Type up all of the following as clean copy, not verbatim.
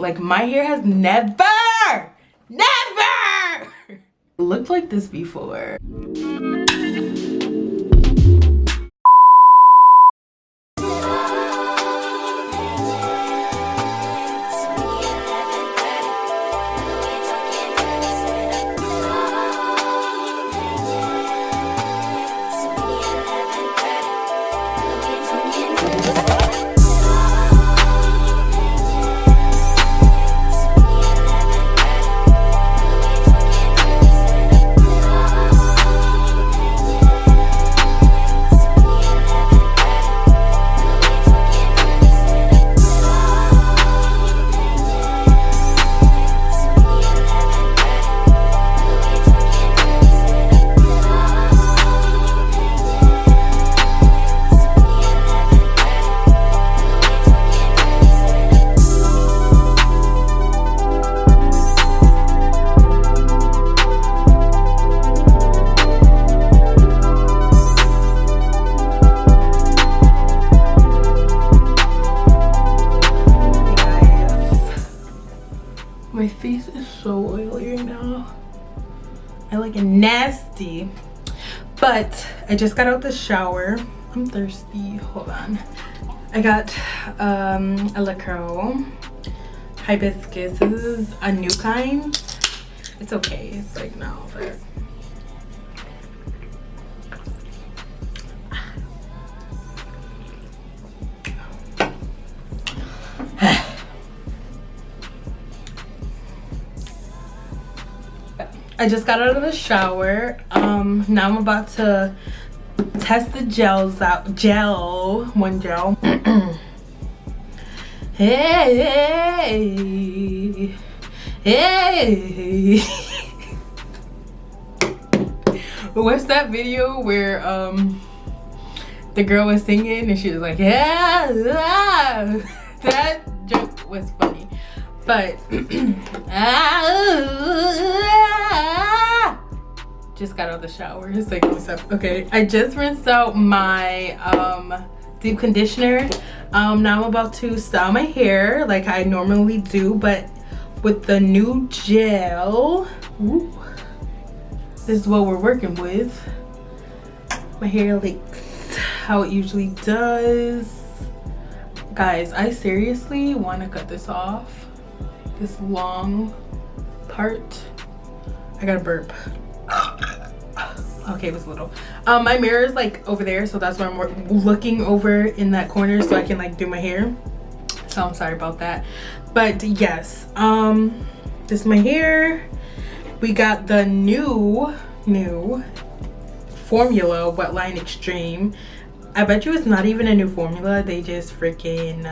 Like, my hair has never looked like this before. My face is so oily right now. I like it nasty. But I just got out the shower. I'm thirsty. Hold on. I got a La Croix hibiscus. This is a new kind. It's okay. It's like no, but I just got out of the shower. Now I'm about to test the gels out. One gel. Hey, hey. What's that video where the girl was singing and she was like, yeah, that joke was funny. But just got out of the shower. It's like what's up? Okay, I just rinsed out my deep conditioner. Now I'm about to style my hair like I normally do, but with the new gel. Ooh, this is what we're working with. My hair looks how it usually does. Guys, I seriously want to cut this off. This long part. I gotta burp. Okay, it was little. My mirror is like over there, so that's why I'm looking over in that corner so I can like do my hair. So I'm sorry about that. But yes, this is my hair. We got the new formula, Wetline Xtreme. I bet you it's not even a new formula. They just freaking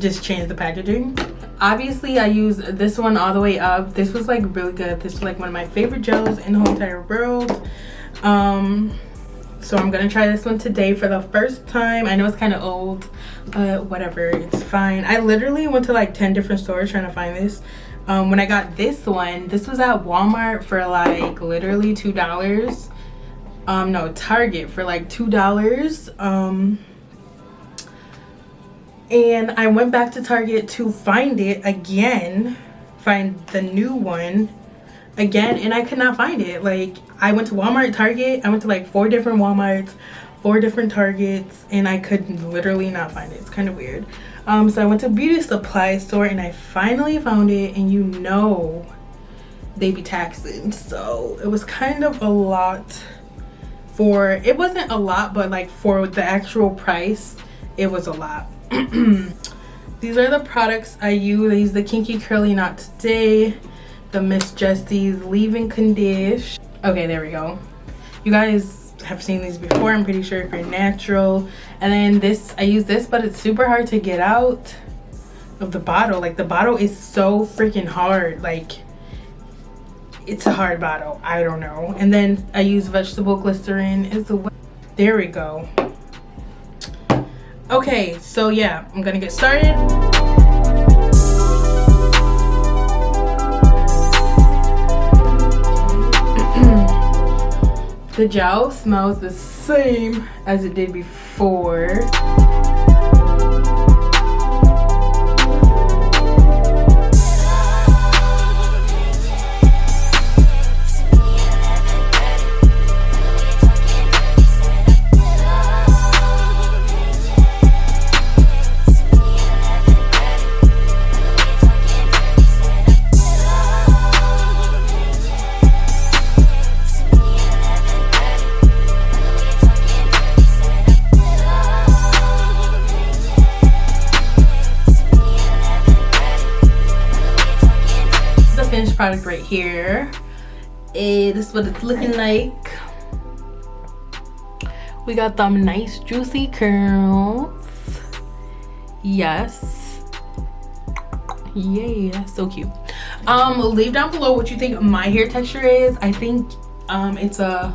just changed the packaging. Obviously I use this one all the way up. This was like really good. This is like one of my favorite gels in the whole entire world. So I'm gonna try this one today for the first time. I know it's kind of old, but whatever, it's fine. I literally went to like 10 different stores trying to find this. When I got this one, this was at Walmart for like literally $2. No, Target for like $2. And I went back to Target to find it again, find the new one again, and I could not find it. Like, I went to Walmart, Target, I went to like 4 different Walmarts, 4 different Targets, and I could literally not find it. It's kind of weird. So I went to a beauty supply store and I finally found it, and you know they be taxing, so it was kind of a lot. For it wasn't a lot, but like for the actual price it was a lot. These are the products I use. I use the Kinky Curly Knot Today, the Miss Jessie's Leave-In Condition. Okay, there we go. You guys have seen these before, I'm pretty sure, if you're natural. And then this, I use this, but it's super hard to get out of the bottle. Like, the bottle is so freaking hard. Like, it's a hard bottle. I don't know. And then I use vegetable glycerin. There we go. Okay, so yeah, I'm gonna get started. The gel smells the same as it did before. finished product right here. This is what it's looking like. We got them nice juicy curls. Yes. Yay, that's so cute. Leave down below what you think my hair texture is. I think it's a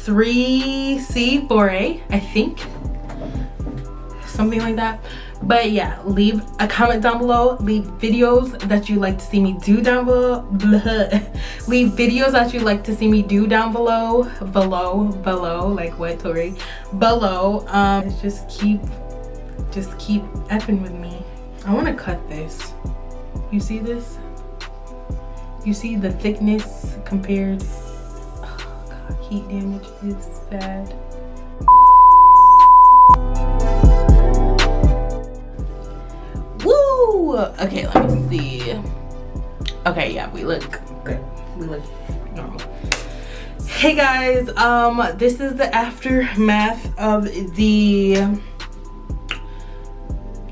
3C 4A, I think, something like that. But yeah, leave a comment down below. Leave videos that you like to see me do down below. Leave videos that you like to see me do down below. Below, like what, Tori? Below. Just keep effing with me. I want to cut this. You see this? You see the thickness compared? Oh god, heat damage is bad. Woo! Okay, let me see. Okay, yeah, we look good. We look normal. Hey guys, this is the aftermath of the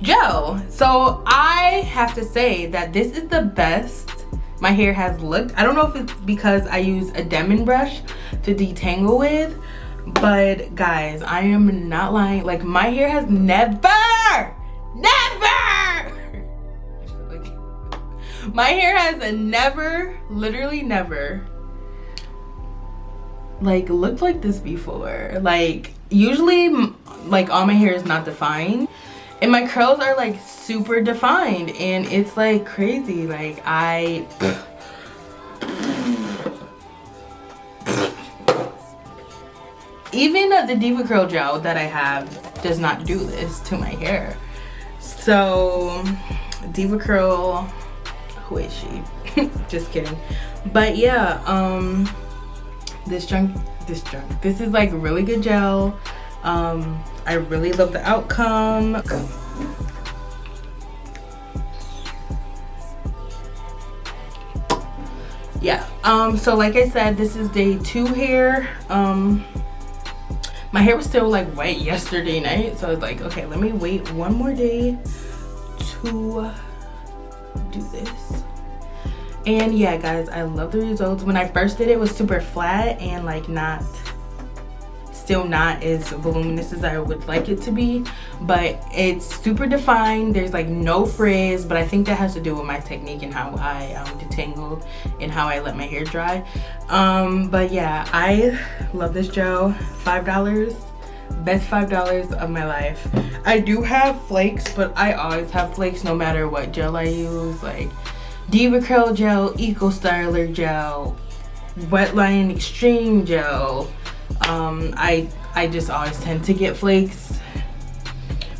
gel. So I have to say that this is the best my hair has looked. I don't know if it's because I use a Demon brush to detangle with, but guys, I am not lying. Like, my hair has my hair has never, literally never, like, looked like this before. Like, usually, like, all my hair is not defined, and my curls are like super defined, and it's like crazy. Like, even the Diva Curl gel that I have does not do this to my hair. So Diva Curl, who is she? Just kidding. But yeah, this is like really good gel. I really love the outcome. Yeah, so like I said, this is day 2 hair. My hair was still like wet yesterday night, so I was like, okay, let me wait one more day to do this. And yeah guys, I love the results. When I first did it, it was super flat and like still not as voluminous as I would like it to be, but it's super defined. There's like no frizz, but I think that has to do with my technique and how I detangle and how I let my hair dry. But yeah, I love this gel. $5, best $5 of my life. I do have flakes, but I always have flakes no matter what gel I use, like Diva Curl gel, Eco Styler gel, Wetline Xtreme gel. I just always tend to get flakes,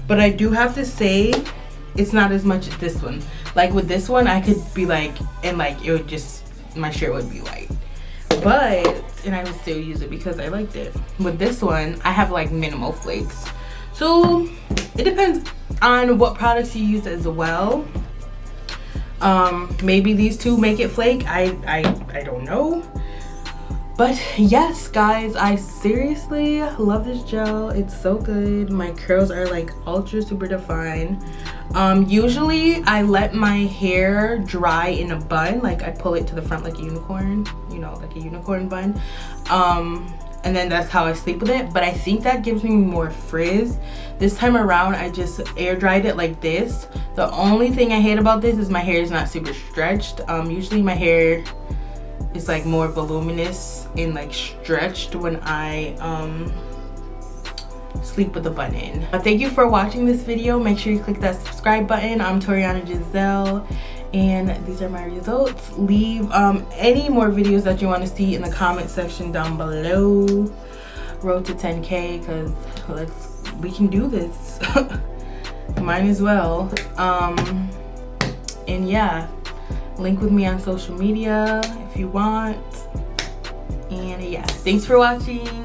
but I do have to say it's not as much as this one. Like with this one, I could be like, and like it would just, my shirt would be white, and I would still use it because I liked it. With this one, I have like minimal flakes, so it depends on what products you use as well. Maybe these two make it flake. I don't know. But yes guys, I seriously love this gel. It's so good. My curls are like ultra super defined. Usually I let my hair dry in a bun, like I pull it to the front like a unicorn, you know, like a unicorn bun, and then that's how I sleep with it. But I think that gives me more frizz. This time around I just air dried it like this. The only thing I hate about this is my hair is not super stretched. Usually my hair is like more voluminous and like stretched when I sleep with the bun in. Thank you for watching this video. Make sure you click that subscribe button. I'm Toriana Jazel, and these are my results. Leave any more videos that you want to see in the comment section down below. Road to 10K, because we can do this. Might as well. And yeah, link with me on social media if you want. And yeah, thanks for watching.